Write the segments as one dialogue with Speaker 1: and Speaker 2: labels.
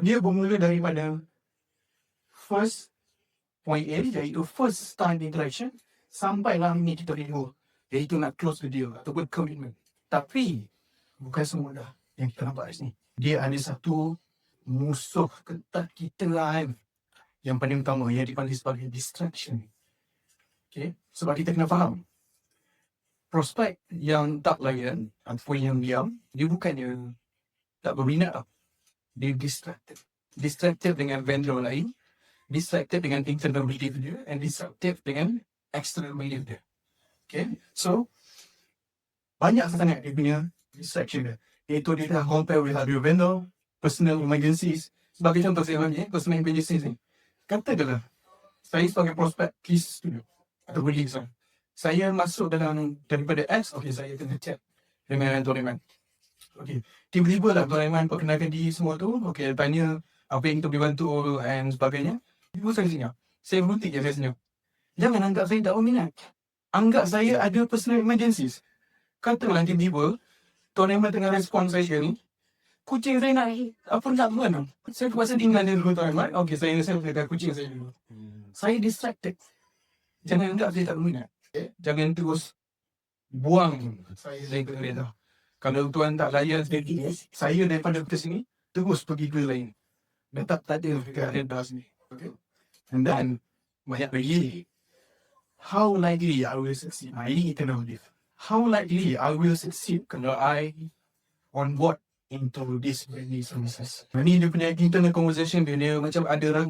Speaker 1: Dia bermula daripada first point A, iaitu first time interaction, sampailah minit kita video, iaitu nak close video ataupun commitment. Tapi bukan semua dah yang kita nampak kat sini. Dia ada satu musuh ketat kita lain yang paling utama, yang dipanggil sebagai distraction. Okay? Sebab kita kena faham, prospek yang tak layan ataupun yang diam, dia bukannya tak berminat tau. Dia distracted. Distracted dengan vendor lain, distracted dengan internal belief dia, and distracted dengan external belief dia. Okay? So, banyak sangat dia punya distraction dia. Iaitu dia dah compare with other vendor, personal emergencies. Sebagai contoh saya ambil personal emergencies ni. Katakanlah, saya sebagai prospek Kiss Studio atau Willis, saya masuk dalam daripada X, okay, saya kena chat dengan Tuan Iman. Okay, tiba-tiba lah Tuan Iman perkenalkan diri semua tu, okay, tanya apa yang kita boleh bantu and sebagainya. Tiba saya senyap. Saya berhenti je saya senyap. Jangan anggap saya tak berminat. Anggap saya ada personal emergencies. Katakanlah tiba-tiba Tuan Iman tengah respon saya ni, kucing saya nak apa nak buat. Saya terpaksa tinggal dia dulu Tuan Iman. Okay, saya selesaikan kucing saya dulu. Saya distracted. Jangan anggap saya tak berminat. Okay? Jangan terus buang saya ke kereta. Kalau tuan tak layan saya daripada ke sini, terus pergi ke lain. Dan tak ada ke kereta sini. Okay? And then, banyak lagi. How likely I will succeed? Ini kita nak live. How likely I will succeed kalau I on board into this branding services? Ini dia punya internal conversation dia macam ada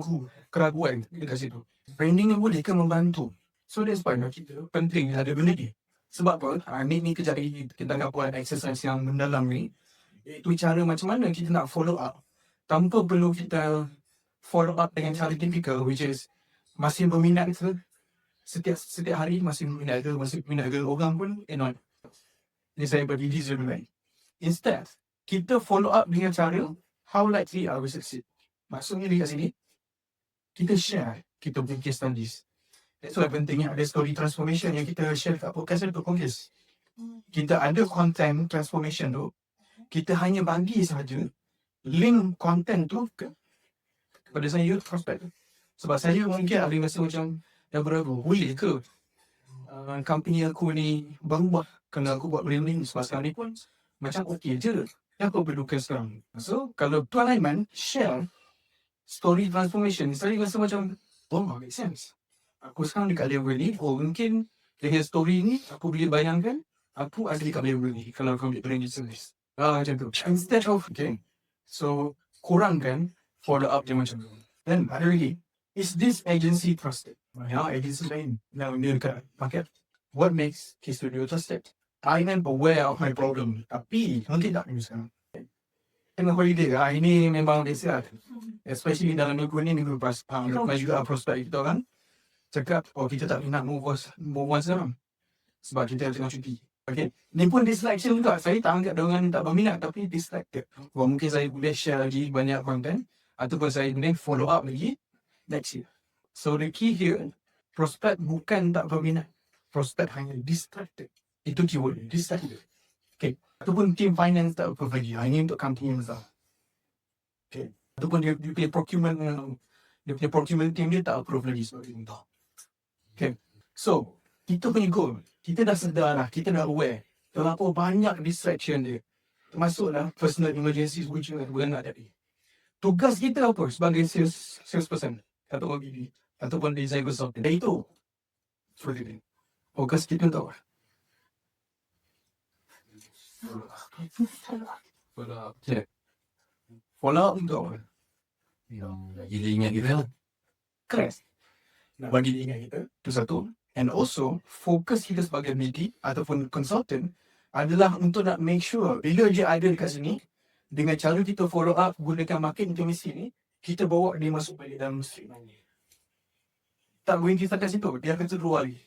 Speaker 1: keraguan dekat situ. Branding ni boleh ke membantu? So that's why kita penting ada benda ni. Sebab apa? Ni kejap lagi kita nak buat exercise yang mendalam ni. Itu cara macam mana kita nak follow up tanpa perlu kita follow up dengan cara typical, which is masih berminat ke? Setiap hari masih berminat ke? Orang pun not. Ni saya bagi reason lain. Instead, kita follow up dengan cara how likely I will succeed. Maksudnya dekat sini, kita share kita punya case studies. That's why pentingnya ada story transformation yang kita share kat podcast untuk podcast. Kita ada content transformation tu, kita hanya bagi sahaja link content tu kepada saya prospek. Sebab saya mungkin ada rasa macam dah berapa, boleh ke company aku ni berubah kalau aku buat branding sebab sekarang ni pun macam okey je. Yang aku perlukan sekarang. So, kalau Tuan Aiman share story transformation, saya rasa macam, make sense. Aku sekarang dekat level ni, mungkin dengan story ni, aku boleh bayangkan, aku ada dekat level ni kalau aku ambil branding service. Macam tu. Instead of, okay, so, kurangkan follow up dia macam tu. Then, ada lagi, is this agency trusted? Agency lain yang dia dekat market. What makes Kiss Studio trusted? I am aware of my problem. Tapi, nanti tak ni sekarang. Tengah holiday lah, ini memang biasa. Especially dalam minggu ni, minggu lepas juga prospek kita kan. Cakap, kita tak nak move on sekarang. Sebab kita tengah cuti. Okay. Ni pun distraction juga. Saya tak anggap dengan tak berminat, tapi distracted. Mungkin saya boleh share lagi banyak content. Ataupun saya boleh follow up lagi next year. So the key here, prospect bukan tak berminat. Prospect hanya distracted. Itu keyword, distracted. Okay. Ataupun team finance tak approve lagi. Ini untuk company yang besar. Okay. Ataupun dia punya procurement team dia tak approve lagi. So, okay. So, kita punya goal, kita dah sedar lah, kita dah aware terlalu banyak distraction dia. Termasuklah personal emergencies which bukan nak jadi. Tugas kita apa sebagai salesperson ataupun BD ataupun design consultant. Dan itu seperti ini. Tugas kita untuk apa? Follow up untuk apa? Bagi ingat kita lah. Correct. Bagi ingat kita, itu satu. And also, fokus kita sebagai BD ataupun consultant adalah untuk nak make sure bila dia ada dekat sini, dengan cara kita follow up gunakan market intimacy ni, kita bawa dia masuk balik dalam stream ni. Tak berhenti sampai situ, dia akan terkeluar lagi.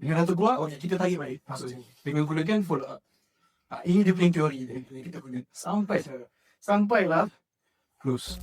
Speaker 1: Dengan dah terkeluar, kita tarik balik masuk sini. Dengan gunakan follow up. Ini dia punya teori dia. Kita guna sampailah close.